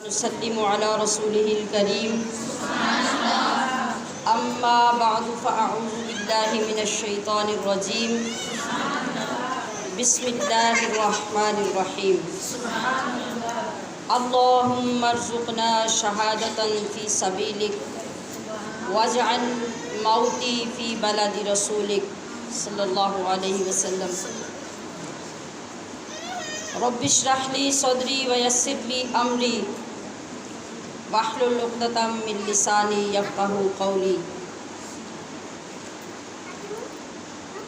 تسلم على رسوله الكريم أما بعد فأعوذ بالله من الشيطان الرجيم بسم الله الرحمن الرحيم اللهم ارزقنا شهادة في سبيلك واجعل موتي في بلد رسولك صلی اللہ علیہ وسلم رب اشرح لي صدري ويسر لي امري واحلل عقدة من لساني يفقهوا قولي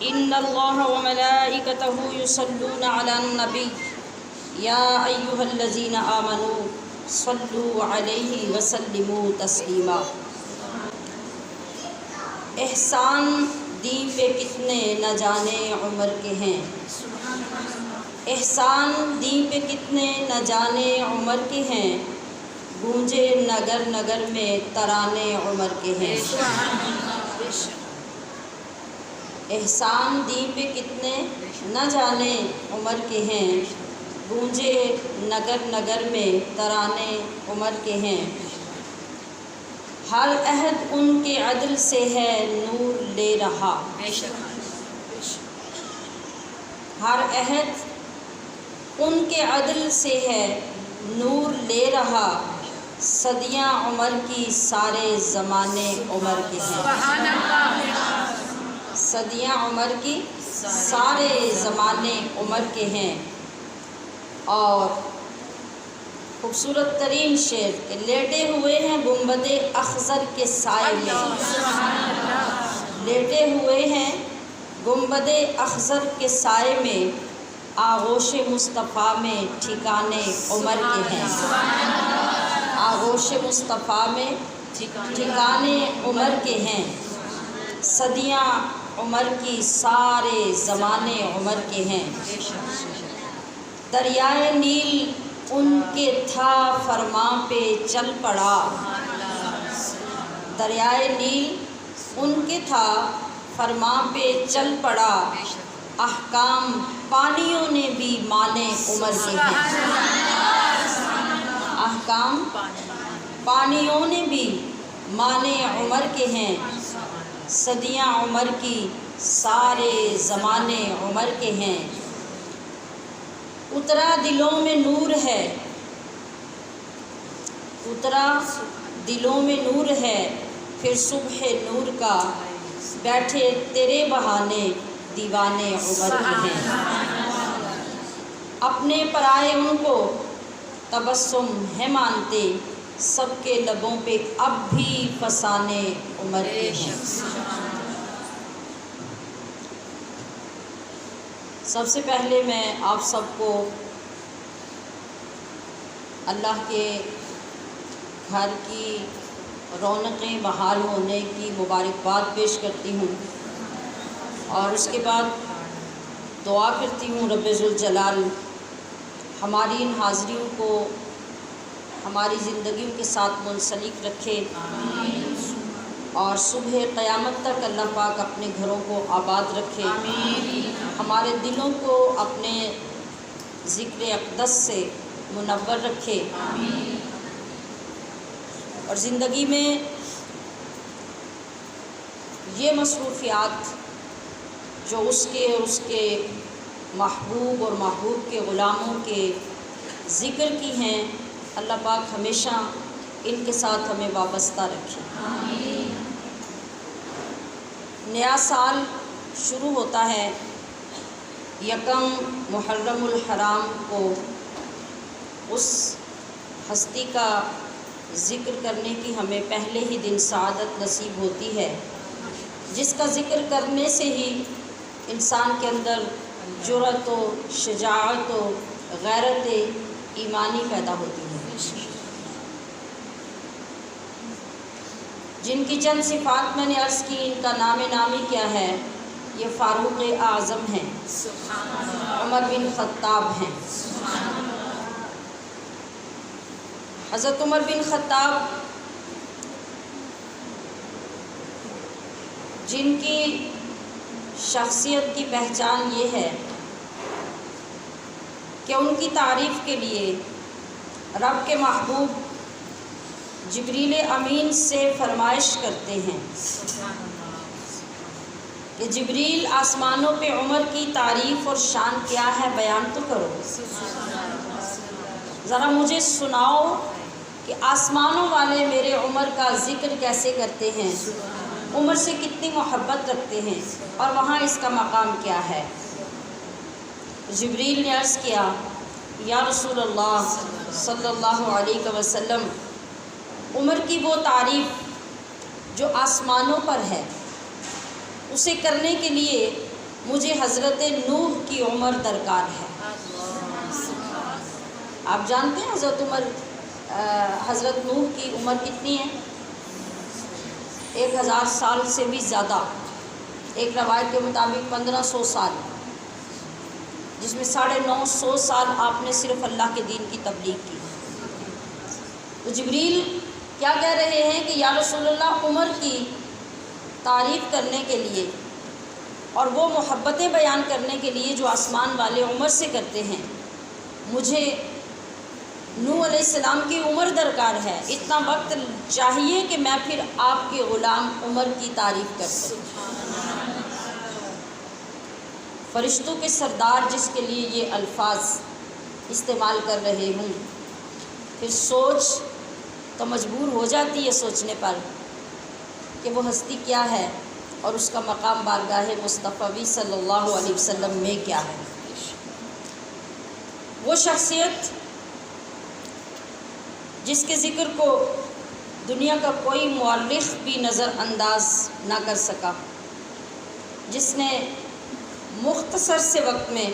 ان الله وملائكته يصلون على النبي يا ايها الذين آمنوا صلوا عليه وسلموا تسليما۔ احسان دین پہ کتنے نہ جانے عمر کے ہیں، احسان دین پہ کتنے نہ جانے عمر کے ہیں، گونجے نگر نگر میں ترانے عمر کے ہیں۔ احسان دین پہ کتنے نہ جانے عمر کے ہیں، گونجے نگر نگر میں ترانے عمر کے ہیں۔ ہر عہد ان کے عدل سے ہے نور لے رہا، ہر عہد ان کے عدل سے ہے نور لے رہا، صدیاں عمر کی سارے زمانے عمر کے ہیں، صدیاں عمر کی سارے زمانے عمر کے ہیں۔ اور خوبصورت ترین شعر کہ لیٹے ہوئے ہیں گنبد اخضر کے سائے میں، لیٹے ہوئے ہیں گنبد اخضر کے سائے میں، آغوش مصطفیٰ میں ٹھکانے عمر کے ہیں، آغوش مصطفیٰ میں ٹھکانے عمر کے ہیں، صدیاں عمر کی سارے زمانے عمر کے ہیں۔ دریائے نیل ان کے تھا فرمان پہ چل پڑا، دریائے نیل ان کے تھا فرمان پہ چل پڑا، احکام پانیوں نے بھی مانے عمر کے ہیں، احکام پانیوں نے بھی مانے عمر کے ہیں، صدیاں عمر کی سارے زمانے عمر کے ہیں۔ اترا دلوں میں نور ہے، اترا دلوں میں نور ہے، پھر صبح نور کا، بیٹھے تیرے بہانے دیوانے عمر کے ہیں۔ اپنے پرائے ان کو تبسم ہے مانتے، سب کے لبوں پہ اب بھی فسانے عمر کے ہیں۔ سب سے پہلے میں آپ سب کو اللہ کے گھر کی رونقیں بحال ہونے کی مبارکباد پیش کرتی ہوں، اور اس کے بعد دعا کرتی ہوں رب ذوالجلال ہماری ان حاضریوں کو ہماری زندگیوں کے ساتھ منسلک رکھے، اور صبح قیامت تک اللہ پاک اپنے گھروں کو آباد رکھے، ہمارے دلوں کو اپنے ذکر اقدس سے منور رکھے، اور زندگی میں یہ مصروفیات جو اس کے محبوب اور محبوب کے غلاموں کے ذکر کی ہیں، اللہ پاک ہمیشہ ان کے ساتھ ہمیں وابستہ رکھے۔ نیا سال شروع ہوتا ہے یکم محرم الحرام کو، اس ہستی کا ذکر کرنے کی ہمیں پہلے ہی دن سعادت نصیب ہوتی ہے، جس کا ذکر کرنے سے ہی انسان کے اندر جرأت و شجاعت و غیرت ایمانی پیدا ہوتی ہے۔ جن کی چند صفات میں نے عرض کی، ان کا نام نامی کیا ہے؟ یہ فاروق اعظم ہیں، عمر بن خطاب ہیں۔ حضرت عمر بن خطاب جن کی شخصیت کی پہچان یہ ہے کہ ان کی تعریف کے لیے رب کے محبوب جبریل امین سے فرمائش کرتے ہیں کہ جبریل آسمانوں پہ عمر کی تعریف اور شان کیا ہے بیان تو کرو، ذرا مجھے سناؤ کہ آسمانوں والے میرے عمر کا ذکر کیسے کرتے ہیں، عمر سے کتنی محبت رکھتے ہیں، اور وہاں اس کا مقام کیا ہے۔ جبریل نے عرض کیا یا رسول اللہ صلی اللہ علیہ وسلم، عمر کی وہ تعریف جو آسمانوں پر ہے اسے کرنے کے لیے مجھے حضرت نوح کی عمر درکار ہے۔ آپ جانتے ہیں حضرت نوح کی عمر کتنی ہے؟ 1000 سال سے بھی زیادہ، ایک روایت کے مطابق 1500 سال، جس میں 950 سال آپ نے صرف اللہ کے دین کی تبلیغ کی۔ تو جبریل کیا کہہ رہے ہیں کہ یا رسول اللہ، عمر کی تعریف کرنے کے لیے اور وہ محبتیں بیان کرنے کے لیے جو آسمان والے عمر سے کرتے ہیں، مجھے نوح علیہ السلام کی عمر درکار ہے، اتنا وقت چاہیے کہ میں پھر آپ کے غلام عمر کی تعریف کر سکوں۔ فرشتوں کے سردار جس کے لیے یہ الفاظ استعمال کر رہے ہوں، پھر سوچ تو مجبور ہو جاتی ہے سوچنے پر کہ وہ ہستی کیا ہے اور اس کا مقام بارگاہ مصطفی صلی اللہ علیہ وسلم میں کیا ہے۔ وہ شخصیت جس کے ذکر کو دنیا کا کوئی مورخ بھی نظر انداز نہ کر سکا، جس نے مختصر سے وقت میں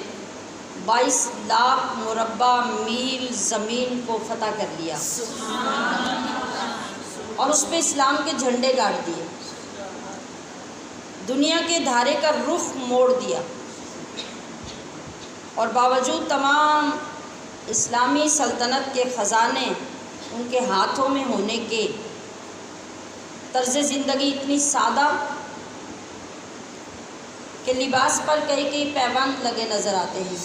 22 لاکھ مربع میل زمین کو فتح کر لیا اور اس پہ اسلام کے جھنڈے گاڑ دیے، دنیا کے دھارے کا رخ موڑ دیا، اور باوجود تمام اسلامی سلطنت کے خزانے ان کے ہاتھوں میں ہونے کے، طرز زندگی اتنی سادہ کہ لباس پر کئی پیبند لگے نظر آتے ہیں،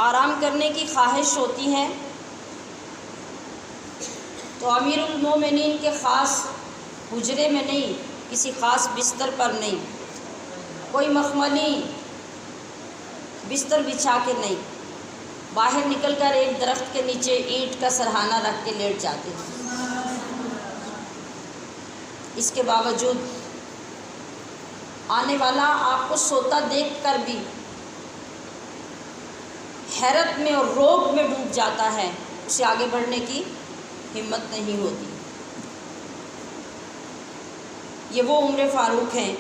آرام کرنے کی خواہش ہوتی ہے تو امیر المومنین کے خاص حجرے میں نہیں، کسی خاص بستر پر نہیں، کوئی مخملی بستر بچھا کے نہیں، باہر نکل کر ایک درخت کے نیچے اینٹ کا سرہانہ رکھ کے لیٹ جاتے ہیں۔ اس کے باوجود آنے والا آپ کو سوتا دیکھ کر بھی حیرت میں اور روب میں ڈوب جاتا ہے، اسے آگے بڑھنے کی ہمت نہیں ہوتی۔ یہ وہ عمر فاروق ہیں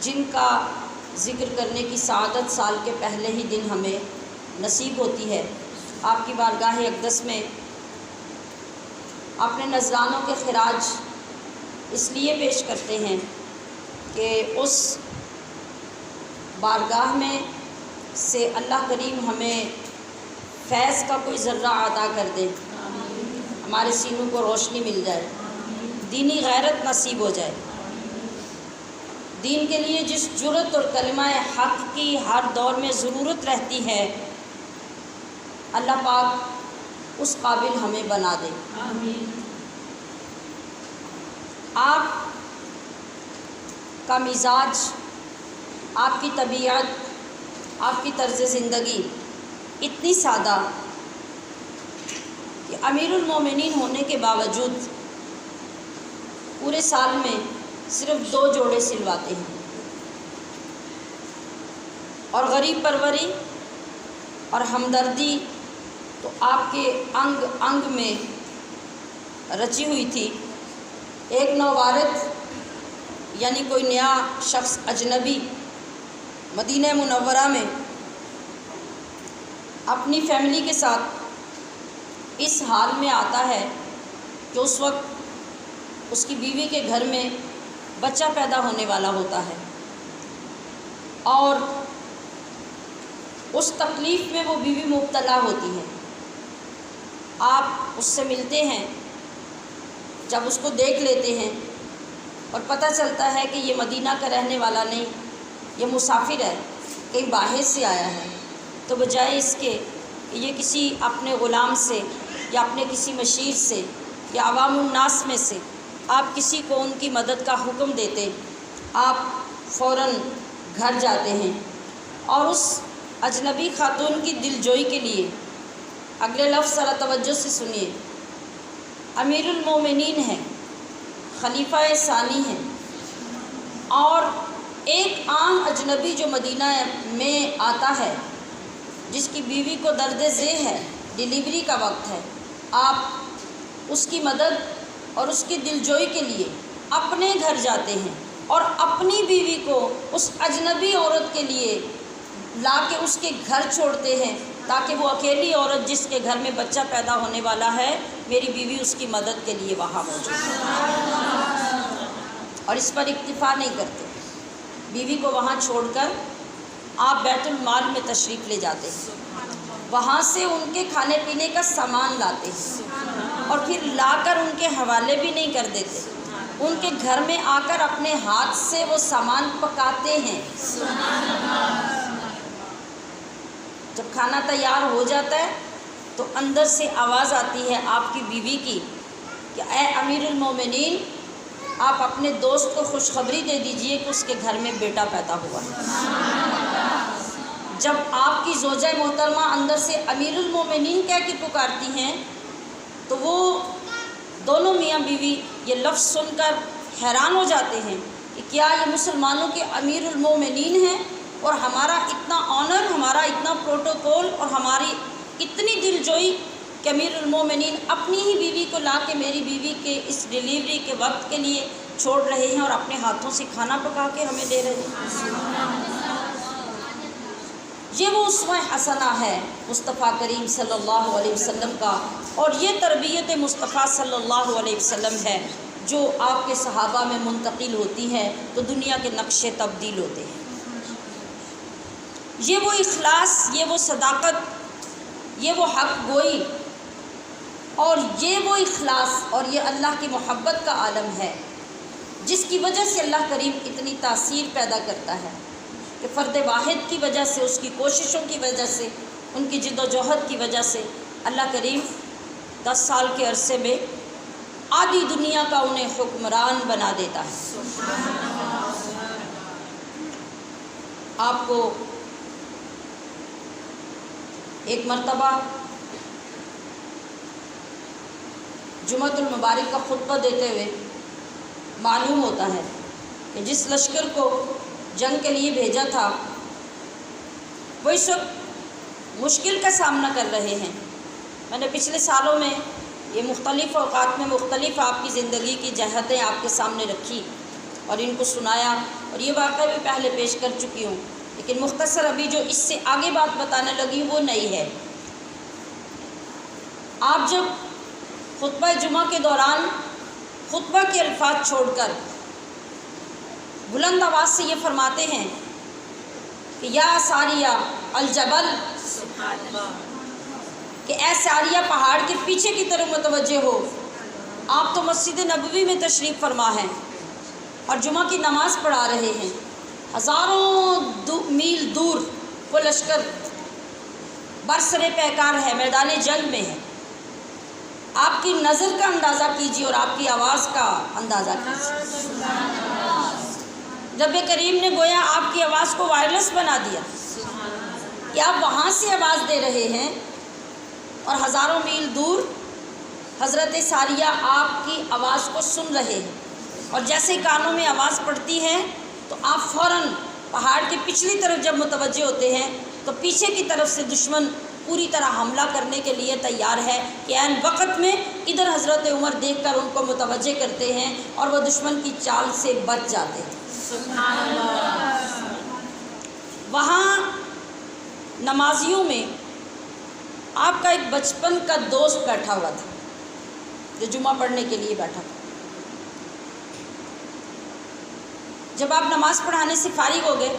جن کا ذکر کرنے کی سعادت سال کے پہلے ہی دن ہمیں نصیب ہوتی ہے۔ آپ کی بارگاہ اقدس میں اپنے نذرانوں کے خراج اس لیے پیش کرتے ہیں کہ اس بارگاہ میں سے اللہ کریم ہمیں فیض کا کوئی ذرہ عطا کر دے، ہمارے سینوں کو روشنی مل جائے، دینی غیرت نصیب ہو جائے۔ دین کے لیے جس جرأت اور کلمہ حق کی ہر دور میں ضرورت رہتی ہے، اللہ پاک اس قابل ہمیں بنا دے۔ آپ کا مزاج، آپ کی طبیعت، آپ کی طرز زندگی اتنی سادہ کہ امیر المومنین ہونے کے باوجود پورے سال میں صرف 2 جوڑے سلواتے ہیں، اور غریب پروری اور ہمدردی تو آپ کے انگ انگ میں رچی ہوئی تھی۔ ایک نووارد یعنی کوئی نیا شخص اجنبی مدینہ منورہ میں اپنی فیملی کے ساتھ اس حال میں آتا ہے کہ اس وقت اس کی بیوی کے گھر میں بچہ پیدا ہونے والا ہوتا ہے، اور اس تکلیف میں وہ بیوی مبتلا ہوتی ہے۔ آپ اس سے ملتے ہیں، جب اس کو دیکھ لیتے ہیں اور پتہ چلتا ہے کہ یہ مدینہ کا رہنے والا نہیں، یہ مسافر ہے، کہیں باہر سے آیا ہے، تو بجائے اس کے کہ یہ کسی اپنے غلام سے یا اپنے کسی مشیر سے یا عوام الناس میں سے آپ کسی کو ان کی مدد کا حکم دیتے، آپ فوراً گھر جاتے ہیں اور اس اجنبی خاتون کی دلجوئی کے لیے اگلے لفظ ذرا توجہ سے سنیے، امیر المومنین ہیں، خلیفہ ثانی ہیں، اور ایک عام اجنبی جو مدینہ میں آتا ہے جس کی بیوی کو درد ذیل ہے، ڈیلیوری کا وقت ہے، آپ اس کی مدد اور اس کی دلجوئی کے لیے اپنے گھر جاتے ہیں اور اپنی بیوی کو اس اجنبی عورت کے لیے لا کے اس کے گھر چھوڑتے ہیں تاکہ وہ اکیلی عورت جس کے گھر میں بچہ پیدا ہونے والا ہے، میری بیوی اس کی مدد کے لیے وہاں موجود ہے، اور اس پر اکتفا نہیں کرتے، بیوی کو وہاں چھوڑ کر آپ بیت المال میں تشریف لے جاتے ہیں، وہاں سے ان کے کھانے پینے کا سامان لاتے ہیں اور پھر لا کر ان کے حوالے بھی نہیں کر دیتے، ان کے گھر میں آ کر اپنے ہاتھ سے وہ سامان پکاتے ہیں۔ جب کھانا تیار ہو جاتا ہے تو اندر سے آواز آتی ہے آپ کی بیوی کی کہ اے امیر المومنین، آپ اپنے دوست کو خوشخبری دے دیجئے کہ اس کے گھر میں بیٹا پیدا ہوا ہے۔ جب آپ کی زوجہ محترمہ اندر سے امیر المومنین کہہ کے پکارتی ہیں تو وہ دونوں میاں بیوی یہ لفظ سن کر حیران ہو جاتے ہیں کہ کیا یہ مسلمانوں کے امیر المومنین ہیں، اور ہمارا اتنا آنر، ہمارا اتنا پروٹوکول اور ہماری اتنی دلجوئی کہ امیر المومنین اپنی ہی بیوی کو لا کے میری بیوی کے اس ڈیلیوری کے وقت کے لیے چھوڑ رہے ہیں اور اپنے ہاتھوں سے کھانا پکا کے ہمیں دے رہے ہیں۔ یہ وہ اسوہ حسنہ ہے مصطفیٰ کریم صلی اللہ علیہ وسلم کا، اور یہ تربیت مصطفیٰ صلی اللہ علیہ وسلم ہے جو آپ کے صحابہ میں منتقل ہوتی ہے تو دنیا کے نقشے تبدیل ہوتے ہیں۔ یہ وہ اخلاص، یہ وہ صداقت، یہ وہ حق گوئی، اور یہ وہ اخلاص اور یہ اللہ کی محبت کا عالم ہے جس کی وجہ سے اللہ کریم اتنی تاثیر پیدا کرتا ہے کہ فرد واحد کی وجہ سے، اس کی کوششوں کی وجہ سے، ان کی جد و جہد کی وجہ سے اللہ کریم 10 سال کے عرصے میں آدھی دنیا کا انہیں حکمران بنا دیتا ہے۔ آپ کو ایک مرتبہ جمعۃ المبارک کا خطبہ دیتے ہوئے معلوم ہوتا ہے کہ جس لشکر کو جنگ کے لیے بھیجا تھا وہ اس وقت مشکل کا سامنا کر رہے ہیں۔ میں نے پچھلے سالوں میں یہ مختلف اوقات میں مختلف آپ کی زندگی کی جہتیں آپ کے سامنے رکھی اور ان کو سنایا، اور یہ واقعہ بھی پہلے پیش کر چکی ہوں، لیکن مختصر ابھی جو اس سے آگے بات بتانے لگی وہ نئی ہے۔ آپ جب خطبہ جمعہ کے دوران خطبہ کے الفاظ چھوڑ کر بلند آواز سے یہ فرماتے ہیں کہ یا ساریہ الجبل، کہ اے ساریہ پہاڑ کے پیچھے کی طرف متوجہ ہو، آپ تو مسجد نبوی میں تشریف فرما ہیں اور جمعہ کی نماز پڑھا رہے ہیں، ہزاروں میل دور وہ لشکر برسر پیکار ہے، میدان جنگ میں ہے، آپ کی نظر کا اندازہ کیجیے اور آپ کی آواز کا اندازہ کیجیے۔ نبی کریم نے گویا آپ کی آواز کو وائرلیس بنا دیا کہ آپ وہاں سے آواز دے رہے ہیں اور ہزاروں میل دور حضرت ساریہ آپ کی آواز کو سن رہے ہیں، اور جیسے کانوں میں آواز پڑتی ہے تو آپ فوراً پہاڑ کی پچھلی طرف جب متوجہ ہوتے ہیں تو پیچھے کی طرف سے دشمن پوری طرح حملہ کرنے کے لیے تیار ہے کہ عین وقت میں ادھر حضرت عمر دیکھ کر ان کو متوجہ کرتے ہیں اور وہ دشمن کی چال سے بچ جاتے ہیں۔ سبحان اللہ۔ وہاں نمازیوں میں آپ کا ایک بچپن کا دوست بیٹھا ہوا تھا جو جمعہ پڑھنے کے لیے بیٹھا تھا۔ جب آپ نماز پڑھانے سے فارغ ہو گئے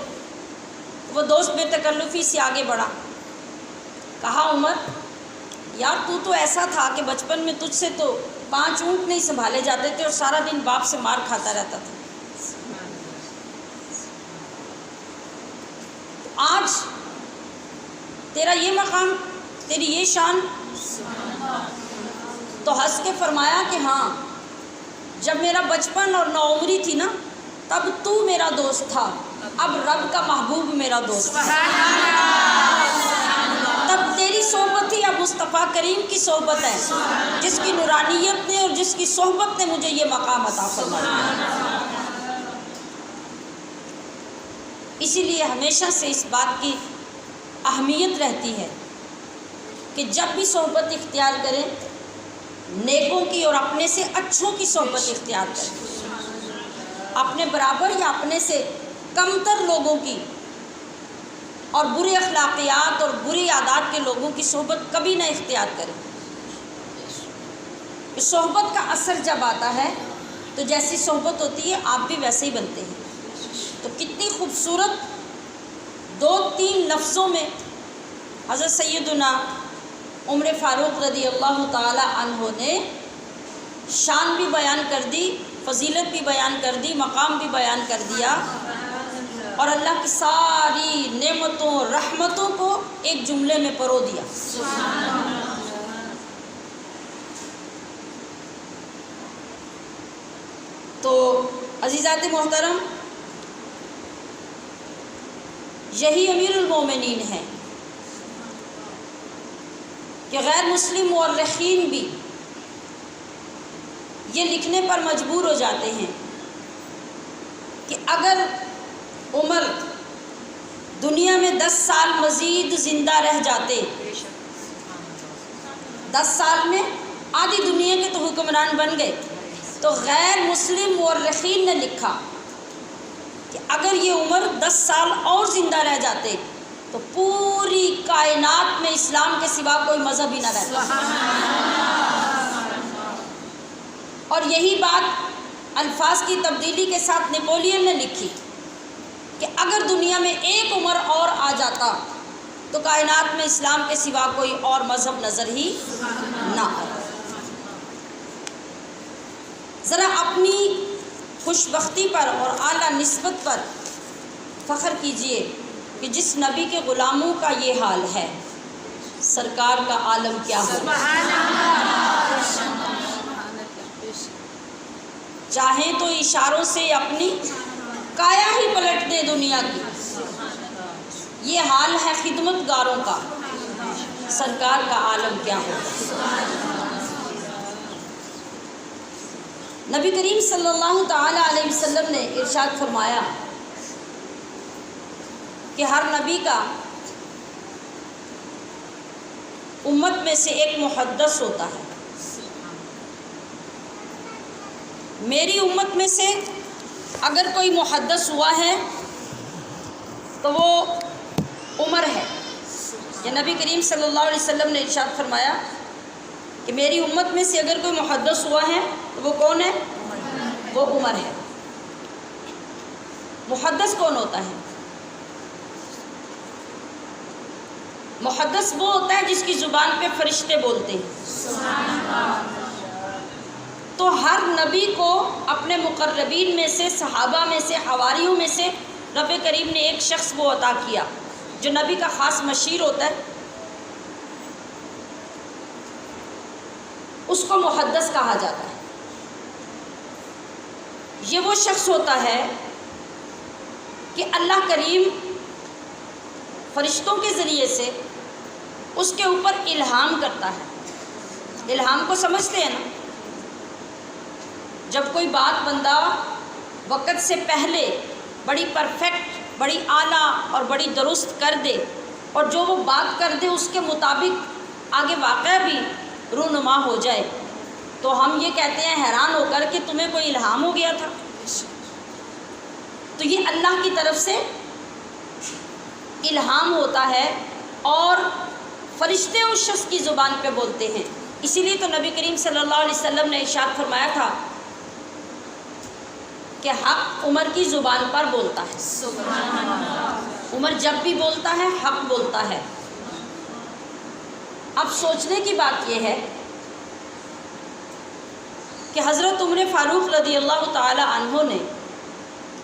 تو وہ دوست بے تکلفی سے آگے بڑھا، کہا عمر یار تو ایسا تھا کہ بچپن میں تجھ سے تو 5 اونٹ نہیں سنبھالے جاتے تھے اور سارا دن باپ سے مار کھاتا رہتا تھا۔ آج تیرا یہ مقام، تیری یہ شان؟ تو ہنس کے فرمایا کہ ہاں، جب میرا بچپن اور نوعمری تھی نا تب تو میرا دوست تھا، اب رب کا محبوب میرا دوست ہے۔ تب تیری صحبت تھی، اب مصطفیٰ کریم کی صحبت ہے، جس کی نورانیت نے اور جس کی صحبت نے مجھے یہ مقام عطا فرمایا۔ اسی لیے ہمیشہ سے اس بات کی اہمیت رہتی ہے کہ جب بھی صحبت اختیار کریں، نیکوں کی اور اپنے سے اچھوں کی صحبت اختیار کریں، اپنے برابر یا اپنے سے کمتر لوگوں کی اور برے اخلاقیات اور بری عادات کے لوگوں کی صحبت کبھی نہ اختیار کریں۔ کہ صحبت کا اثر جب آتا ہے تو جیسی صحبت ہوتی ہے آپ بھی ویسے ہی بنتے ہیں۔ تو کتنی خوبصورت 2-3 لفظوں میں حضرت سیدنا عمر فاروق رضی اللہ تعالی عنہ نے شان بھی بیان کر دی، فضیلت بھی بیان کر دی، مقام بھی بیان کر دیا، اور اللہ کی ساری نعمتوں رحمتوں کو ایک جملے میں پرو دیا۔ تو عزیزات محترم، یہی امیر المومنین ہے کہ غیر مسلم مورخین بھی یہ لکھنے پر مجبور ہو جاتے ہیں کہ اگر عمر دنیا میں 10 سال مزید زندہ رہ جاتے، 10 سال میں آدھی دنیا کے تو حکمران بن گئے، تو غیر مسلم مورخین نے لکھا کہ اگر یہ عمر 10 سال اور زندہ رہ جاتے تو پوری کائنات میں اسلام کے سوا کوئی مذہب ہی نہ رہتا۔ اور یہی بات الفاظ کی تبدیلی کے ساتھ نیپولین نے لکھی کہ اگر دنیا میں ایک عمر اور آ جاتا تو کائنات میں اسلام کے سوا کوئی اور مذہب نظر ہی نہ آئے۔ ذرا اپنی خوش بختی پر اور اعلیٰ نسبت پر فخر کیجئے کہ جس نبی کے غلاموں کا یہ حال ہے، سرکار کا عالم کیا ہوگا۔ چاہیں تو اشاروں سے اپنی کایا ہی پلٹ دے دنیا کی، یہ حال ہے خدمت گاروں کا، سرکار کا عالم کیا ہوگا۔ نبی کریم صلی اللہ تعالی علیہ وسلم نے ارشاد فرمایا کہ ہر نبی کا امت میں سے ایک محدث ہوتا ہے۔ میری امت میں سے اگر کوئی محدث ہوا ہے تو وہ عمر ہے۔ یہ نبی کریم صلی اللہ علیہ وسلم نے ارشاد فرمایا کہ میری امت میں سے اگر کوئی محدث ہوا ہے تو وہ کون ہے؟ وہ عمر ہے۔ محدث کون ہوتا ہے؟ محدث وہ ہوتا ہے جس کی زبان پہ فرشتے بولتے ہیں۔ تو ہر نبی کو اپنے مقربین میں سے، صحابہ میں سے، حواریوں میں سے رب کریم نے ایک شخص کو عطا کیا جو نبی کا خاص مشیر ہوتا ہے، اس کو محدث کہا جاتا ہے۔ یہ وہ شخص ہوتا ہے کہ اللہ کریم فرشتوں کے ذریعے سے اس کے اوپر الہام کرتا ہے۔ الہام کو سمجھتے ہیں نا؟ جب کوئی بات بندہ وقت سے پہلے بڑی پرفیکٹ، بڑی اعلیٰ اور بڑی درست کر دے، اور جو وہ بات کر دے اس کے مطابق آگے واقعہ بھی رونما ہو جائے، تو ہم یہ کہتے ہیں حیران ہو کر کہ تمہیں کوئی الہام ہو گیا تھا۔ تو یہ اللہ کی طرف سے الہام ہوتا ہے، اور فرشتے اس شخص کی زبان پہ بولتے ہیں۔ اسی لیے تو نبی کریم صلی اللہ علیہ وسلم نے ارشاد فرمایا تھا کہ حق عمر کی زبان پر بولتا ہے۔ عمر جب بھی بولتا ہے حق بولتا ہے۔ اب سوچنے کی بات یہ ہے کہ حضرت عمر فاروق رضی اللہ تعالی عنہ نے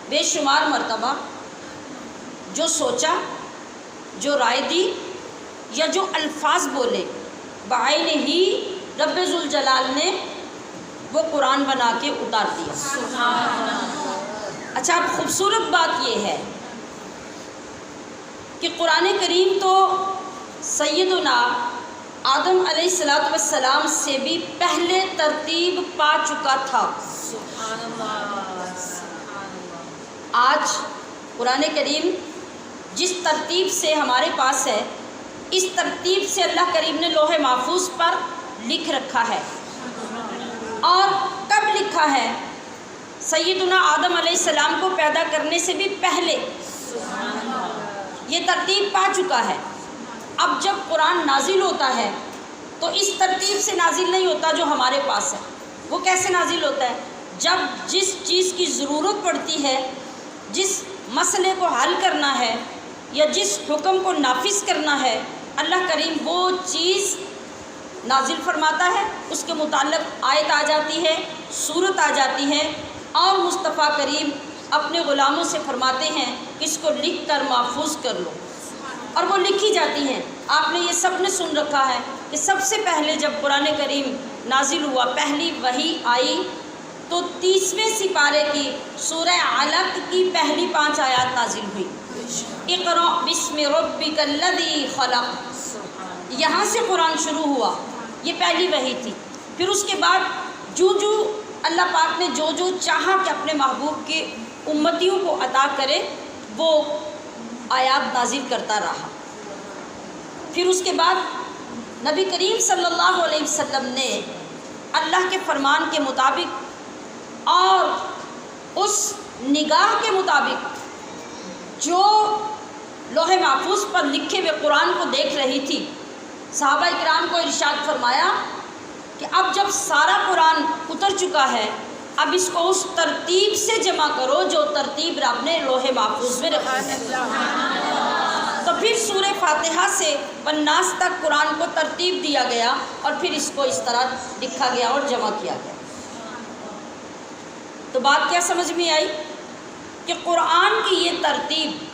بے شمار مرتبہ جو سوچا جو رائے دی یا جو الفاظ بولے، بعین ہی رب ذوالجلال نے وہ قرآن بنا کے اتار دیا۔ اچھا، اب خوبصورت بات یہ ہے کہ قرآن کریم تو سیدنا آدم علیہ السلام سے بھی پہلے ترتیب پا چکا تھا۔ آج قرآن کریم جس ترتیب سے ہمارے پاس ہے، اس ترتیب سے اللہ کریم نے لوح محفوظ پر لکھ رکھا ہے۔ اور کب لکھا ہے؟ سیدنا آدم علیہ السلام کو پیدا کرنے سے بھی پہلے یہ ترتیب پا چکا ہے۔ اب جب قرآن نازل ہوتا ہے تو اس ترتیب سے نازل نہیں ہوتا جو ہمارے پاس ہے۔ وہ کیسے نازل ہوتا ہے؟ جب جس چیز کی ضرورت پڑتی ہے، جس مسئلے کو حل کرنا ہے یا جس حکم کو نافذ کرنا ہے، اللہ کریم وہ چیز نازل فرماتا ہے، اس کے متعلق آیت آ جاتی ہے، صورت آ جاتی ہے، اور مصطفیٰ کریم اپنے غلاموں سے فرماتے ہیں کہ اس کو لکھ کر محفوظ کر لو، اور وہ لکھی جاتی ہیں۔ آپ نے یہ سب نے سن رکھا ہے کہ سب سے پہلے جب قرآن کریم نازل ہوا، پہلی وحی آئی تو 30ویں سپارے کی سورہ علق کی پہلی 5 آیات نازل ہوئی۔ اقرأ بسم ربک الذی خلق، یہاں سے قرآن شروع ہوا، یہ پہلی وحی تھی۔ پھر اس کے بعد جو اللہ پاک نے جو چاہا کہ اپنے محبوب کے امتیوں کو عطا کرے، وہ آیات نازل کرتا رہا۔ پھر اس کے بعد نبی کریم صلی اللہ علیہ وسلم نے اللہ کے فرمان کے مطابق اور اس نگاہ کے مطابق جو لوح محفوظ پر لکھے ہوئے قرآن کو دیکھ رہی تھی، صحابہ اکرام کو ارشاد فرمایا کہ اب جب سارا قرآن اتر چکا ہے، اب اس کو اس ترتیب سے جمع کرو جو ترتیب رب نے لوح محفوظ میں رکھی ہے۔ تو پھر سورہ فاتحہ سے والناس تک قرآن کو ترتیب دیا گیا، اور پھر اس کو اس طرح لکھا گیا اور جمع کیا گیا۔ تو بات کیا سمجھ میں آئی کہ قرآن کی یہ ترتیب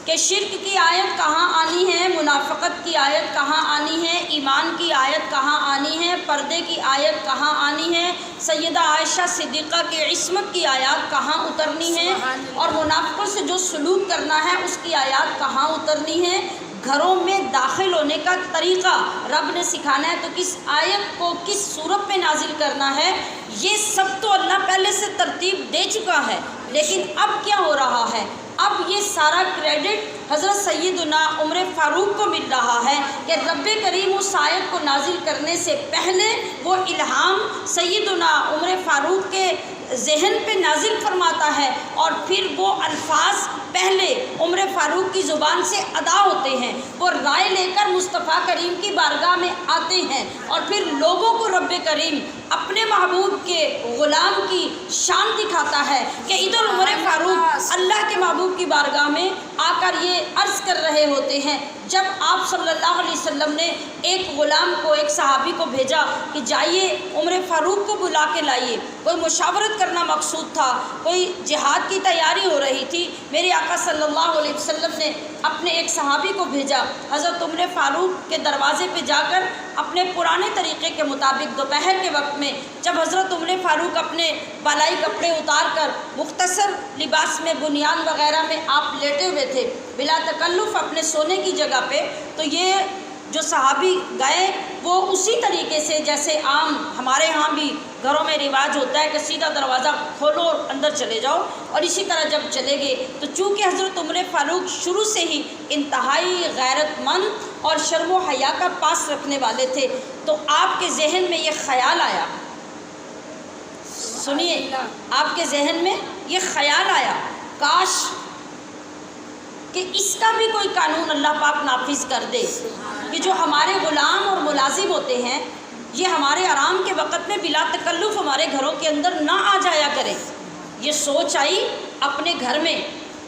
کہ شرک کی آیت کہاں آنی ہے، منافقت کی آیت کہاں آنی ہے، ایمان کی آیت کہاں آنی ہے، پردے کی آیت کہاں آنی ہے، سیدہ عائشہ صدیقہ کی عصمت کی آیات کہاں اترنی ہے، اور منافقوں سے جو سلوک کرنا ہے اس کی آیات کہاں اترنی ہے، گھروں میں داخل ہونے کا طریقہ رب نے سکھانا ہے تو کس آیت کو کس صورت میں نازل کرنا ہے، یہ سب تو اللہ پہلے سے ترتیب دے چکا ہے۔ لیکن اب کیا ہو رہا ہے؟ اب یہ سارا کریڈٹ حضرت سیدنا عمر فاروق کو مل رہا ہے کہ رب کریم اس آیت کو نازل کرنے سے پہلے وہ الہام سیدنا عمر فاروق کے ذہن پہ نازل فرماتا ہے، اور پھر وہ الفاظ پہلے عمر فاروق کی زبان سے ادا ہوتے ہیں، وہ رائے لے کر مصطفیٰ کریم کی بارگاہ میں آتے ہیں، اور پھر لوگوں کو رب کریم اپنے محبوب کے غلام کی شان دکھاتا ہے کہ ادھر عمر فاروق اللہ کے محبوب کی بارگاہ میں آ کر یہ عرض کر رہے ہوتے ہیں۔ جب آپ صلی اللہ علیہ وسلم نے ایک غلام کو، ایک صحابی کو بھیجا کہ جائیے عمر فاروق کو بلا کے لائیے، کوئی مشاورت کرنا مقصود تھا، کوئی جہاد کی تیاری ہو رہی تھی، میرے آقا صلی اللہ علیہ وسلم نے اپنے ایک صحابی کو بھیجا حضرت عمر فاروق کے دروازے پہ جا کر اپنے پرانے طریقے کے مطابق دوپہر کے وقت میں جب حضرت عمر فاروق اپنے بالائی کپڑے اتار کر مختصر لباس میں بنیان وغیرہ میں آپ لیٹے ہوئے تھے بلا تکلف اپنے سونے کی جگہ پہ، تو یہ جو صحابی گئے وہ اسی طریقے سے جیسے عام ہمارے ہاں بھی گھروں میں رواج ہوتا ہے کہ سیدھا دروازہ کھولو اور اندر چلے جاؤ، اور اسی طرح جب چلے گئے تو چونکہ حضرت عمر فاروق شروع سے ہی انتہائی غیرت مند اور شرم و حیا کا پاس رکھنے والے تھے، تو آپ کے ذہن میں یہ خیال آیا، سنیے، آپ کے ذہن میں یہ خیال آیا کاش کہ اس کا بھی کوئی قانون اللہ پاک نافذ کر دے کہ جو ہمارے غلام اور ملازم ہوتے ہیں یہ ہمارے آرام کے وقت میں بلا تکلف ہمارے گھروں کے اندر نہ آ جایا کریں۔ یہ سوچ آئی، اپنے گھر میں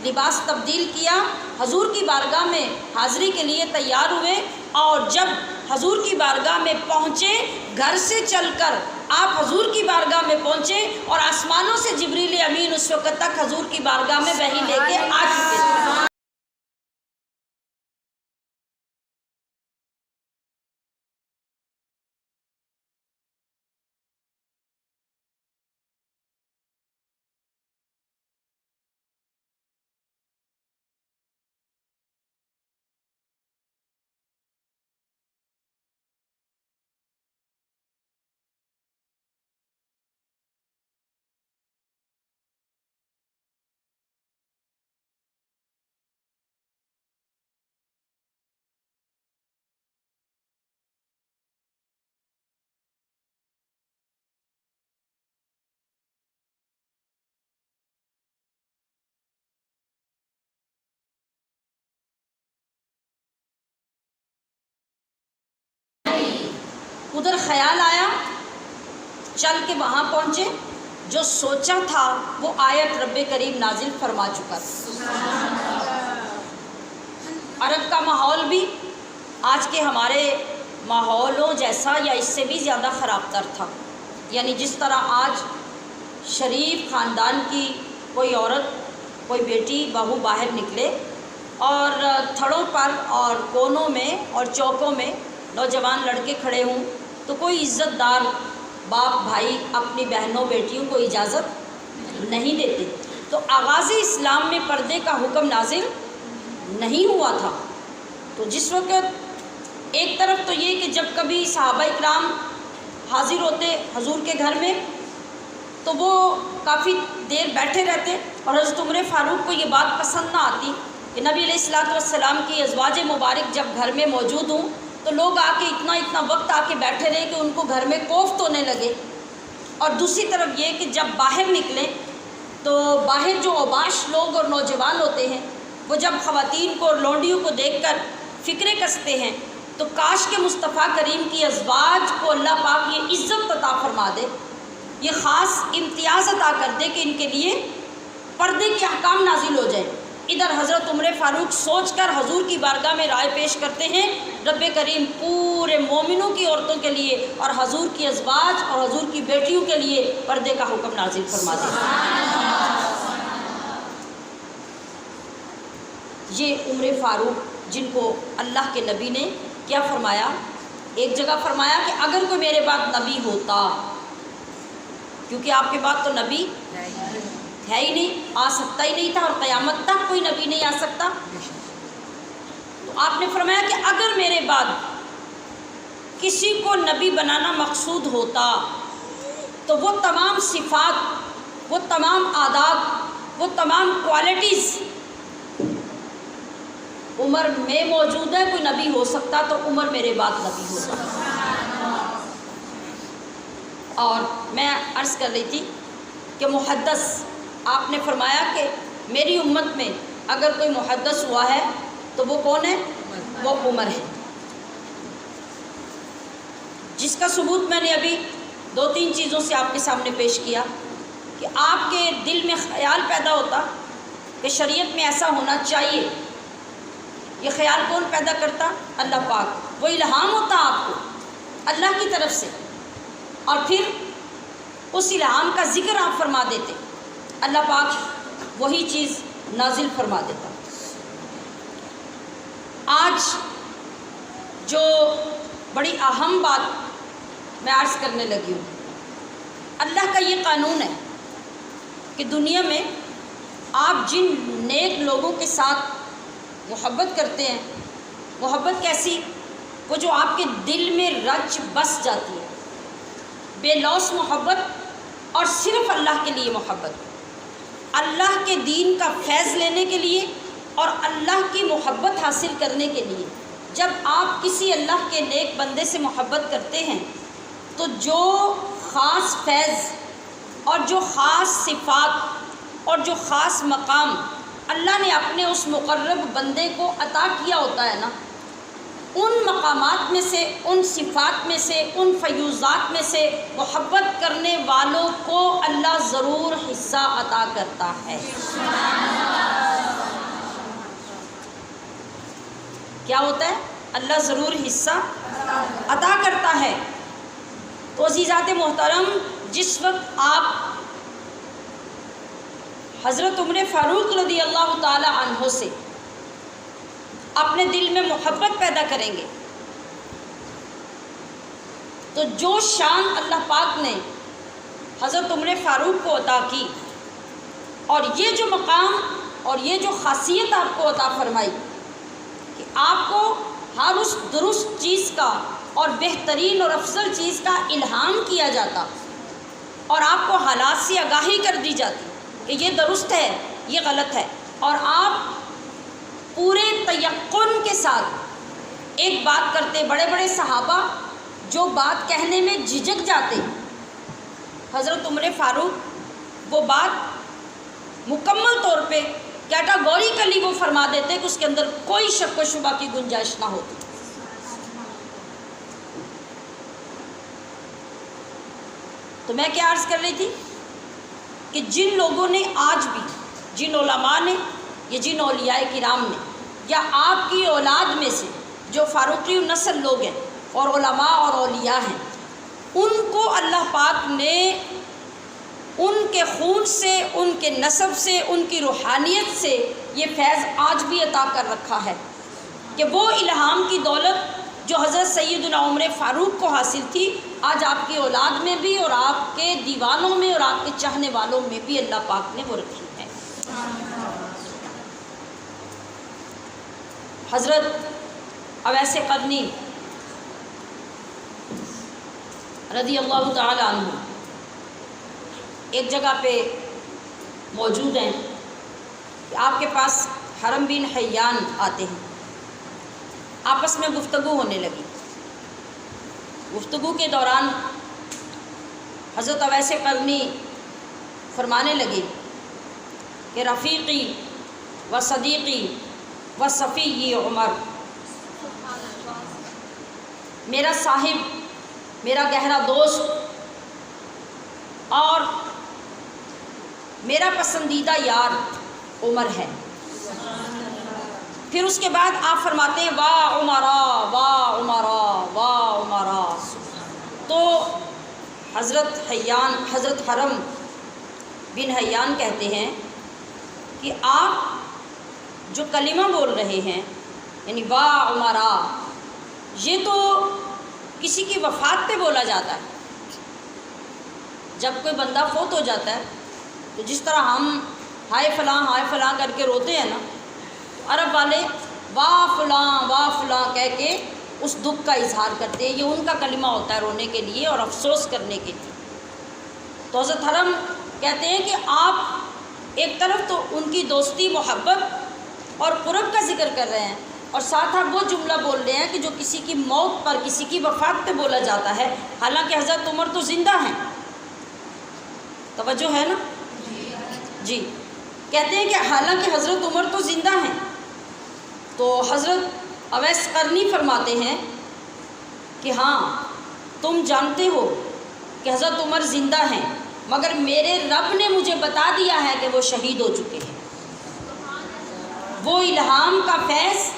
لباس تبدیل کیا، حضور کی بارگاہ میں حاضری کے لیے تیار ہوئے، اور جب حضور کی بارگاہ میں پہنچے، گھر سے چل کر آپ حضور کی بارگاہ میں پہنچے، اور آسمانوں سے جبریل امین اس وقت تک حضور کی بارگاہ میں وحی لے کے آ چکے تھے۔ ادھر خیال آیا، چل کے وہاں پہنچے، جو سوچا تھا وہ آیت رب کریم نازل فرما چکا تھا۔ عرب کا ماحول بھی آج کے ہمارے ماحولوں جیسا یا اس سے بھی زیادہ خراب تر تھا، یعنی جس طرح آج شریف خاندان کی کوئی عورت، کوئی بیٹی بہو باہر نکلے اور تھڑوں پر اور کونوں میں اور چوکوں میں نوجوان لڑکے کھڑے ہوں تو کوئی عزت دار باپ بھائی اپنی بہنوں بیٹیوں کو اجازت نہیں دیتے۔ تو آغاز اسلام میں پردے کا حکم نازل نہیں ہوا تھا۔ تو جس وقت ایک طرف تو یہ کہ جب کبھی صحابہ اکرام حاضر ہوتے حضور کے گھر میں تو وہ کافی دیر بیٹھے رہتے، اور حضرت عمر فاروق کو یہ بات پسند نہ آتی کہ نبی علیہ الصلوۃ والسلام کی ازواج مبارک جب گھر میں موجود ہوں تو لوگ آ کے اتنا وقت آ کے بیٹھے رہے کہ ان کو گھر میں کوفت ہونے لگے۔ اور دوسری طرف یہ کہ جب باہر نکلیں تو باہر جو اوباش لوگ اور نوجوان ہوتے ہیں وہ جب خواتین کو اور لونڈیوں کو دیکھ کر فکریں کستے ہیں تو کاش کہ مصطفیٰ کریم کی ازواج کو اللہ پاک یہ عزت عطا فرما دے، یہ خاص امتیاز عطا کر دے کہ ان کے لیے پردے کے احکام نازل ہو جائیں۔ ادھر حضرت عمر فاروق سوچ کر حضور کی بارگاہ میں رائے پیش کرتے ہیں، رب کریم پورے مومنوں کی عورتوں کے لیے اور حضور کی ازواج اور حضور کی بیٹیوں کے لیے پردے کا حکم نازل فرما دے۔ یہ عمر فاروق جن کو اللہ کے نبی نے کیا فرمایا، ایک جگہ فرمایا کہ اگر کوئی میرے بعد نبی ہوتا، کیونکہ آپ کے بعد تو نبی ہے ہی نہیں، آ سکتا ہی نہیں تھا، اور قیامت تک کوئی نبی نہیں آ سکتا، تو آپ نے فرمایا کہ اگر میرے بعد کسی کو نبی بنانا مقصود ہوتا تو وہ تمام صفات، وہ تمام عادات، وہ تمام کوالٹیز عمر میں موجود ہے۔ کوئی نبی ہو سکتا تو عمر میرے بعد نبی ہوتا۔ اور میں عرض کر رہی تھی کہ محدث، آپ نے فرمایا کہ میری امت میں اگر کوئی محدث ہوا ہے تو وہ کون ہے؟ وہ عمر ہے، جس کا ثبوت میں نے ابھی 2-3 چیزوں سے آپ کے سامنے پیش کیا کہ آپ کے دل میں خیال پیدا ہوتا کہ شریعت میں ایسا ہونا چاہیے۔ یہ خیال کون پیدا کرتا؟ اللہ پاک، وہ الہام ہوتا آپ کو اللہ کی طرف سے، اور پھر اس الہام کا ذکر آپ فرما دیتے، اللہ پاک وہی چیز نازل فرما دیتا۔ آج جو بڑی اہم بات میں عرض کرنے لگی ہوں، اللہ کا یہ قانون ہے کہ دنیا میں آپ جن نیک لوگوں کے ساتھ محبت کرتے ہیں، محبت کیسی؟ وہ جو آپ کے دل میں رچ بس جاتی ہے، بے لوث محبت، اور صرف اللہ کے لیے محبت، اللہ کے دین کا فیض لینے کے لیے اور اللہ کی محبت حاصل کرنے کے لیے۔ جب آپ کسی اللہ کے نیک بندے سے محبت کرتے ہیں تو جو خاص فیض اور جو خاص صفات اور جو خاص مقام اللہ نے اپنے اس مقرب بندے کو عطا کیا ہوتا ہے نا، ان مقامات میں سے، ان صفات میں سے، ان فیوضات میں سے محبت کرنے والوں کو اللہ ضرور حصہ عطا کرتا ہے۔ کیا ہوتا ہے؟ اللہ ضرور حصہ عطا کرتا ہے۔ تو عزیزات محترم، جس وقت آپ حضرت عمر فاروق رضی اللہ تعالی عنہ سے اپنے دل میں محبت پیدا کریں گے تو جو شان اللہ پاک نے حضرت عمر فاروق کو عطا کی، اور یہ جو مقام اور یہ جو خاصیت آپ کو عطا فرمائی کہ آپ کو ہر اس درست چیز کا اور بہترین اور افضل چیز کا الہام کیا جاتا، اور آپ کو حالات سے آگاہی کر دی جاتی کہ یہ درست ہے، یہ غلط ہے، اور آپ پورے تیقن کے ساتھ ایک بات کرتے۔ بڑے بڑے صحابہ جو بات کہنے میں جھجک جاتے، حضرت عمر فاروق وہ بات مکمل طور پہ کیٹاگوریکلی وہ فرما دیتے کہ اس کے اندر کوئی شک و شبہ کی گنجائش نہ ہوتی۔ تو میں کیا عرض کر رہی تھی کہ جن لوگوں نے آج بھی، جن علماء نے یا جن اولیاء کرام نے یا آپ کی اولاد میں سے جو فاروقی النسل لوگ ہیں اور علماء اور اولیاء ہیں، ان کو اللہ پاک نے ان کے خون سے، ان کے نسب سے، ان کی روحانیت سے یہ فیض آج بھی عطا کر رکھا ہے کہ وہ الہام کی دولت جو حضرت سیدنا عمر فاروق کو حاصل تھی، آج آپ کی اولاد میں بھی اور آپ کے دیوانوں میں اور آپ کے چاہنے والوں میں بھی اللہ پاک نے وہ رکھی ہے۔ حضرت اویس قرنی رضی اللہ تعالی عنہ ایک جگہ پہ موجود ہیں کہ آپ کے پاس حرم بن حیان آتے ہیں، آپس میں گفتگو ہونے لگی۔ گفتگو کے دوران حضرت اویس قرنی فرمانے لگے کہ رفیقی و صدیقی و صفی عمر، میرا صاحب، میرا گہرا دوست اور میرا پسندیدہ یار عمر ہے۔ پھر اس کے بعد آپ فرماتے ہیں واہ عمرا واہ عمرا واہ عمرا۔ تو حضرت حرم بن حیان کہتے ہیں کہ آپ جو کلمہ بول رہے ہیں یعنی واہ عمرا، یہ تو کسی کی وفات پہ بولا جاتا ہے۔ جب کوئی بندہ فوت ہو جاتا ہے تو جس طرح ہم ہائے فلاں کر کے روتے ہیں نا، عرب والے واہ فلاں کہہ کے اس دکھ کا اظہار کرتے ہیں، یہ ان کا کلمہ ہوتا ہے رونے کے لیے اور افسوس کرنے کے لیے۔ تو حضرت حرم کہتے ہیں کہ آپ ایک طرف تو ان کی دوستی، محبت اور قرب کا ذکر کر رہے ہیں اور ساتھ آپ وہ جملہ بول رہے ہیں کہ جو کسی کی موت پر، کسی کی وفات پہ بولا جاتا ہے، حالانکہ حضرت عمر تو زندہ ہیں۔ توجہ ہے نا جی، کہتے ہیں کہ حالانکہ حضرت عمر تو زندہ ہیں۔ تو حضرت اویس قرنی فرماتے ہیں کہ ہاں تم جانتے ہو کہ حضرت عمر زندہ ہیں، مگر میرے رب نے مجھے بتا دیا ہے کہ وہ شہید ہو چکے ہیں۔ وہ الہام کا فیض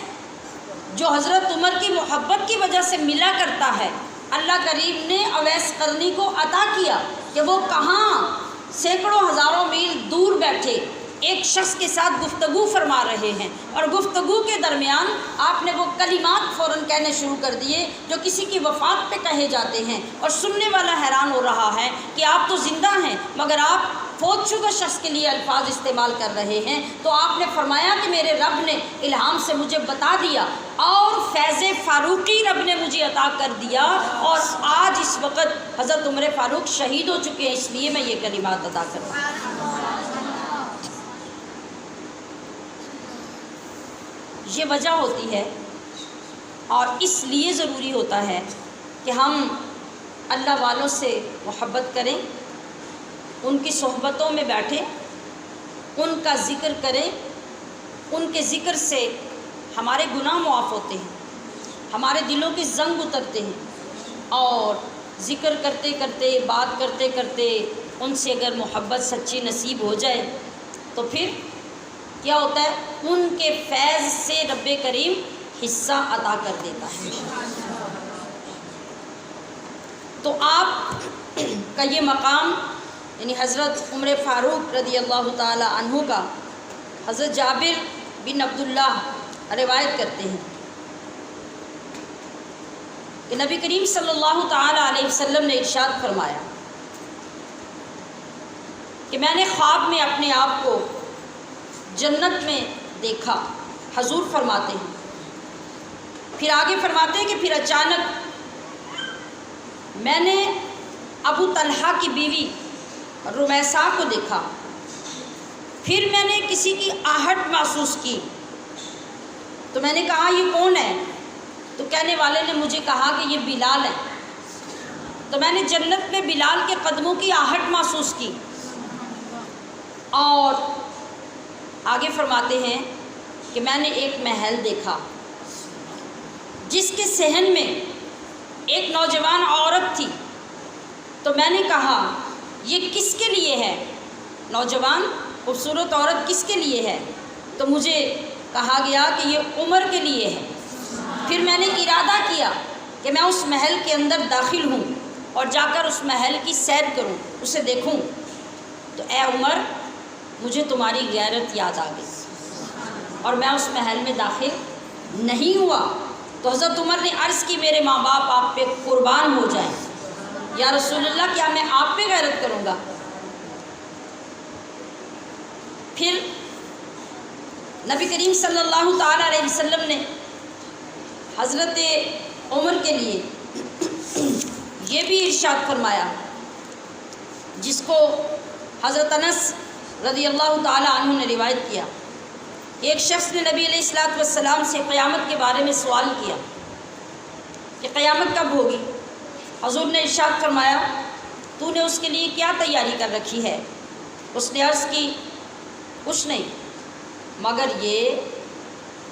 جو حضرت عمر کی محبت کی وجہ سے ملا کرتا ہے، اللہ کریم نے اویس قرنی کو عطا کیا کہ وہ کہاں سینکڑوں ہزاروں میل دور بیٹھے ایک شخص کے ساتھ گفتگو فرما رہے ہیں، اور گفتگو کے درمیان آپ نے وہ کلمات فوراً کہنے شروع کر دیے جو کسی کی وفات پہ کہے جاتے ہیں، اور سننے والا حیران ہو رہا ہے کہ آپ تو زندہ ہیں مگر آپ فوت شدہ شخص کے لیے الفاظ استعمال کر رہے ہیں۔ تو آپ نے فرمایا کہ میرے رب نے الہام سے مجھے بتا دیا اور فیض فاروقی رب نے مجھے عطا کر دیا، اور آج اس وقت حضرت عمر فاروق شہید ہو چکے ہیں، اس لیے میں یہ کلمات ادا کر رہا ہوں۔ یہ وجہ ہوتی ہے اور اس لیے ضروری ہوتا ہے کہ ہم اللہ والوں سے محبت کریں، ان کی صحبتوں میں بیٹھیں، ان کا ذکر کریں۔ ان کے ذکر سے ہمارے گناہ معاف ہوتے ہیں، ہمارے دلوں کی زنگ اترتے ہیں، اور ذکر کرتے کرتے، بات کرتے کرتے ان سے اگر محبت سچی نصیب ہو جائے تو پھر کیا ہوتا ہے، ان کے فیض سے رب کریم حصہ عطا کر دیتا ہے۔ تو آپ کا یہ مقام یعنی حضرت عمر فاروق رضی اللہ تعالی عنہ کا حضرت جابر بن عبداللہ روایت کرتے ہیں کہ نبی کریم صلی اللہ تعالی علیہ وسلم نے ارشاد فرمایا کہ میں نے خواب میں اپنے آپ کو جنت میں دیکھا۔ حضور فرماتے ہیں، پھر آگے فرماتے ہیں کہ پھر اچانک میں نے ابو طلحہ کی بیوی رمیسا کو دیکھا، پھر میں نے کسی کی آہٹ محسوس کی، تو میں نے کہا یہ کون ہے؟ تو کہنے والے نے مجھے کہا کہ یہ بلال ہے۔ تو میں نے جنت میں بلال کے قدموں کی آہٹ محسوس کی، اور آگے فرماتے ہیں کہ میں نے ایک محل دیکھا جس کے صحن میں ایک نوجوان عورت تھی تو میں نے کہا یہ کس کے لیے ہے؟ نوجوان خوبصورت عورت کس کے لیے ہے؟ تو مجھے کہا گیا کہ یہ عمر کے لیے ہے۔ پھر میں نے ارادہ کیا کہ میں اس محل کے اندر داخل ہوں اور جا کر اس محل کی سیر کروں، اسے دیکھوں۔ تو اے عمر، مجھے تمہاری غیرت یاد آ گئی اور میں اس محل میں داخل نہیں ہوا۔ تو حضرت عمر نے عرض کی میرے ماں باپ آپ پہ قربان ہو جائیں، یا رسول اللہ کیا میں آپ پہ غیرت کروں گا؟ پھر نبی کریم صلی اللہ تعالیٰ علیہ وسلم نے حضرت عمر کے لیے یہ بھی ارشاد فرمایا، جس کو حضرت انس رضی اللہ تعالیٰ عنہ نے روایت کیا۔ ایک شخص نے نبی علیہ السلام سے قیامت کے بارے میں سوال کیا کہ قیامت کب ہوگی؟ حضور نے ارشاد فرمایا، تو نے اس کے لیے کیا تیاری کر رکھی ہے؟ اس نے عرض کی، کچھ نہیں مگر یہ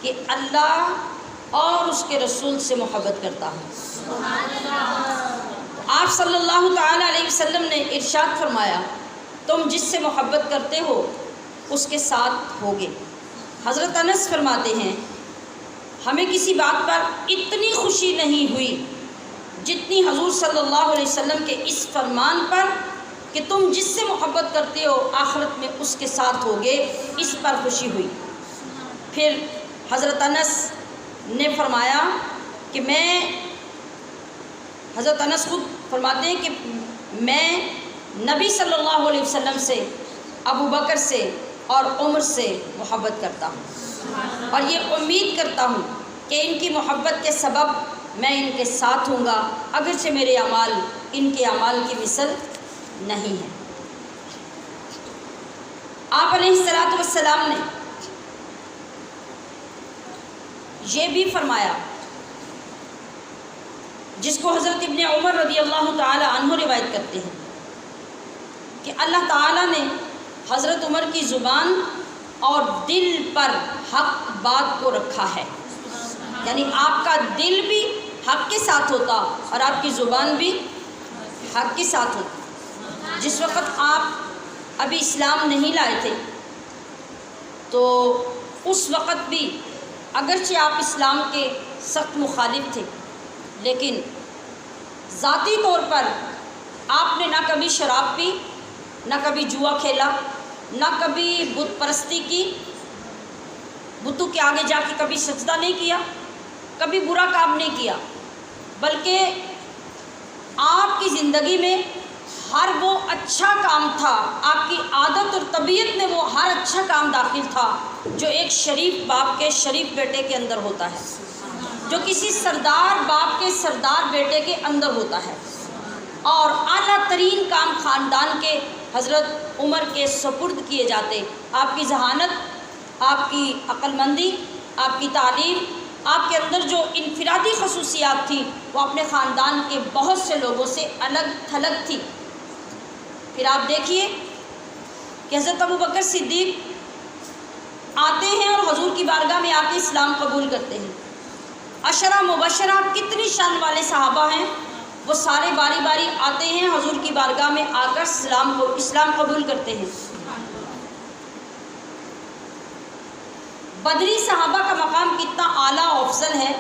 کہ اللہ اور اس کے رسول سے محبت کرتا ہوں۔ آپ صلی اللہ تعالیٰ علیہ وسلم نے ارشاد فرمایا، تم جس سے محبت کرتے ہو اس کے ساتھ ہوگے۔ حضرت انس فرماتے ہیں، ہمیں کسی بات پر اتنی خوشی نہیں ہوئی جتنی حضور صلی اللہ علیہ وسلم کے اس فرمان پر کہ تم جس سے محبت کرتے ہو آخرت میں اس کے ساتھ ہوگے، اس پر خوشی ہوئی۔ پھر حضرت انس نے فرمایا کہ حضرت انس خود فرماتے ہیں کہ میں نبی صلی اللہ علیہ وسلم سے، ابو بکر سے اور عمر سے محبت کرتا ہوں، اور یہ امید کرتا ہوں کہ ان کی محبت کے سبب میں ان کے ساتھ ہوں گا، اگرچہ میرے اعمال ان کے اعمال کی مثل نہیں ہے۔ آپ علیہ السلام نے یہ بھی فرمایا، جس کو حضرت ابن عمر رضی اللہ تعالی عنہ روایت کرتے ہیں، کہ اللہ تعالیٰ نے حضرت عمر کی زبان اور دل پر حق بات کو رکھا ہے، یعنی آپ کا دل بھی حق کے ساتھ ہوتا اور آپ کی زبان بھی حق کے ساتھ ہوتی۔ جس وقت آپ ابھی اسلام نہیں لائے تھے تو اس وقت بھی اگرچہ آپ اسلام کے سخت مخالف تھے، لیکن ذاتی طور پر آپ نے نہ کبھی شراب پی، نہ کبھی جوا کھیلا، نہ کبھی بت پرستی کی، بتوں کے آگے جا کے کبھی سجدہ نہیں کیا، کبھی برا کام نہیں کیا، بلکہ آپ کی زندگی میں ہر وہ اچھا کام تھا، آپ کی عادت اور طبیعت میں وہ ہر اچھا کام داخل تھا جو ایک شریف باپ کے شریف بیٹے کے اندر ہوتا ہے، جو کسی سردار باپ کے سردار بیٹے کے اندر ہوتا ہے، اور اعلیٰ ترین کام خاندان کے حضرت عمر کے سپرد کیے جاتے۔ آپ کی ذہانت، آپ کی عقل مندی، آپ کی تعلیم، آپ کے اندر جو انفرادی خصوصیات تھیں وہ اپنے خاندان کے بہت سے لوگوں سے الگ تھلگ تھی۔ پھر آپ دیکھیے کہ حضرت ابو بکر صدیق آتے ہیں اور حضور کی بارگاہ میں آ کے اسلام قبول کرتے ہیں۔ عشرہ مبشرہ کتنی شان والے صحابہ ہیں، وہ سارے باری باری آتے ہیں حضور کی بارگاہ میں آ کر اسلام قبول کرتے ہیں۔ بدری صحابہ کا مقام کتنا اعلیٰ و افضل ہے،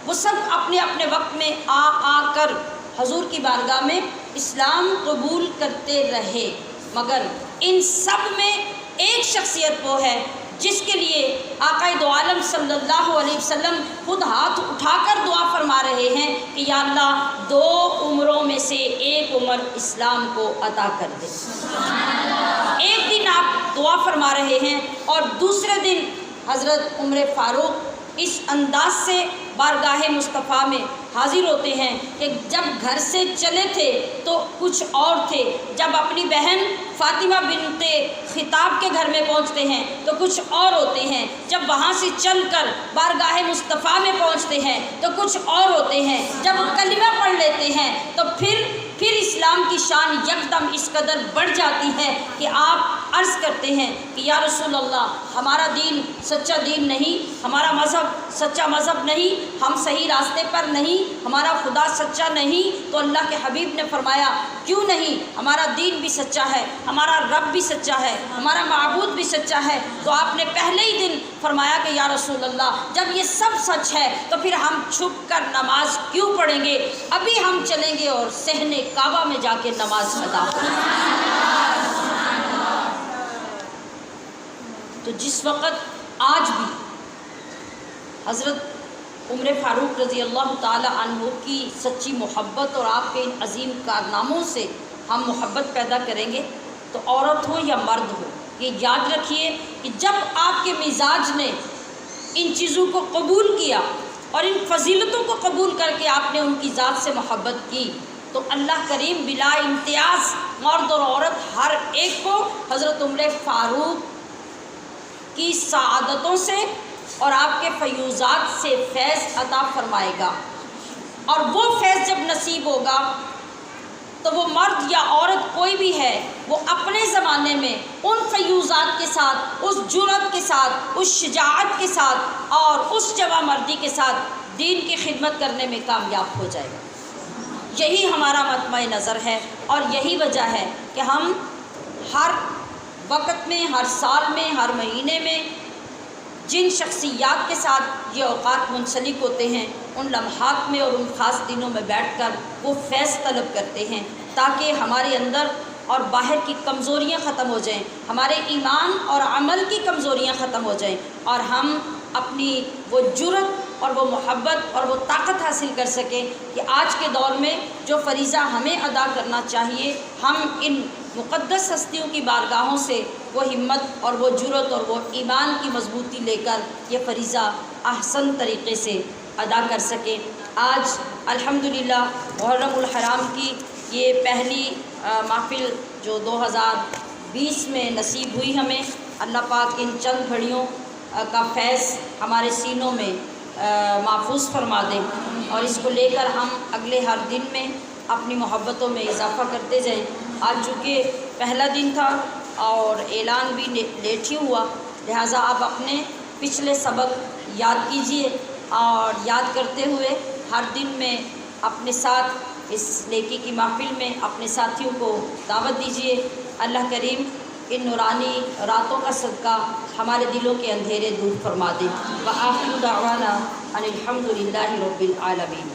وہ سب اپنے اپنے وقت میں آ کر حضور کی بارگاہ میں اسلام قبول کرتے رہے، مگر ان سب میں ایک شخصیت وہ ہے جس کے لیے آقا دو عالم صلی اللہ علیہ وسلم خود ہاتھ اٹھا کر دعا فرما رہے ہیں کہ یا اللہ 2 عمروں میں سے ایک عمر اسلام کو عطا کر دے۔ ایک دن آپ دعا فرما رہے ہیں اور دوسرے دن حضرت عمر فاروق اس انداز سے بارگاہ مصطفیٰ میں حاضر ہوتے ہیں کہ جب گھر سے چلے تھے تو کچھ اور تھے، جب اپنی بہن فاطمہ بنت خطاب کے گھر میں پہنچتے ہیں تو کچھ اور ہوتے ہیں، جب وہاں سے چل کر بارگاہ مصطفیٰ میں پہنچتے ہیں تو کچھ اور ہوتے ہیں، جب کلمہ پڑھ لیتے ہیں تو پھر اسلام کی شان یکدم اس قدر بڑھ جاتی ہے کہ آپ عرض کرتے ہیں کہ یا رسول اللہ ہمارا دین سچا دین نہیں، ہمارا مذہب سچا مذہب نہیں، ہم صحیح راستے پر نہیں، ہمارا خدا سچا نہیں۔ تو اللہ کے حبیب نے فرمایا کیوں نہیں، ہمارا دین بھی سچا ہے، ہمارا رب بھی سچا ہے، ہمارا معبود بھی سچا ہے۔ تو آپ نے پہلے ہی دن فرمایا کہ یا رسول اللہ جب یہ سب سچ ہے تو پھر ہم چھپ کر نماز کیوں پڑھیں گے، ابھی ہم چلیں گے اور صحن کعبہ میں جا کے نماز ادا کریں گے۔ تو جس وقت آج بھی حضرت عمر فاروق رضی اللہ تعالی عنہ کی سچی محبت اور آپ کے ان عظیم کارناموں سے ہم محبت پیدا کریں گے، تو عورت ہو یا مرد ہو، یہ یاد رکھیے کہ جب آپ کے مزاج نے ان چیزوں کو قبول کیا اور ان فضیلتوں کو قبول کر کے آپ نے ان کی ذات سے محبت کی، تو اللہ کریم بلا امتیاز مرد اور عورت ہر ایک کو حضرت عمر فاروق کی سعادتوں سے اور آپ کے فیوزات سے فیض عطا فرمائے گا۔ اور وہ فیض جب نصیب ہوگا تو وہ مرد یا عورت کوئی بھی ہے، وہ اپنے زمانے میں ان فیوزات کے ساتھ، اس جرأت کے ساتھ، اس شجاعت کے ساتھ اور اس جوان مردی کے ساتھ دین کی خدمت کرنے میں کامیاب ہو جائے گا۔ یہی ہمارا مطمع نظر ہے اور یہی وجہ ہے کہ ہم ہر وقت میں، ہر سال میں، ہر مہینے میں جن شخصیات کے ساتھ یہ اوقات منسلک ہوتے ہیں، ان لمحات میں اور ان خاص دنوں میں بیٹھ کر وہ فیض طلب کرتے ہیں تاکہ ہمارے اندر اور باہر کی کمزوریاں ختم ہو جائیں، ہمارے ایمان اور عمل کی کمزوریاں ختم ہو جائیں اور ہم اپنی وہ جرأت اور وہ محبت اور وہ طاقت حاصل کر سکیں کہ آج کے دور میں جو فریضہ ہمیں ادا کرنا چاہیے، ہم ان مقدس ہستیوں کی بارگاہوں سے وہ ہمت اور وہ جرأت اور وہ ایمان کی مضبوطی لے کر یہ فریضہ احسن طریقے سے ادا کر سکیں۔ آج الحمدللہ محرم الحرام کی یہ پہلی محفل جو 2020 میں نصیب ہوئی ہمیں، اللہ پاک ان چند گھڑیوں کا فیض ہمارے سینوں میں محفوظ فرما دیں اور اس کو لے کر ہم اگلے ہر دن میں اپنی محبتوں میں اضافہ کرتے جائیں۔ آج چونکہ پہلا دن تھا اور اعلان بھی لیٹ ہی ہوا، لہٰذا آپ اپنے پچھلے سبق یاد کیجئے اور یاد کرتے ہوئے ہر دن میں اپنے ساتھ اس نیکی کی محفل میں اپنے ساتھیوں کو دعوت دیجئے۔ اللہ کریم ان نورانی راتوں کا صدقہ ہمارے دلوں کے اندھیرے دور فرما دے۔ وآخر دعوانا ان الحمد للہ رب العالمین۔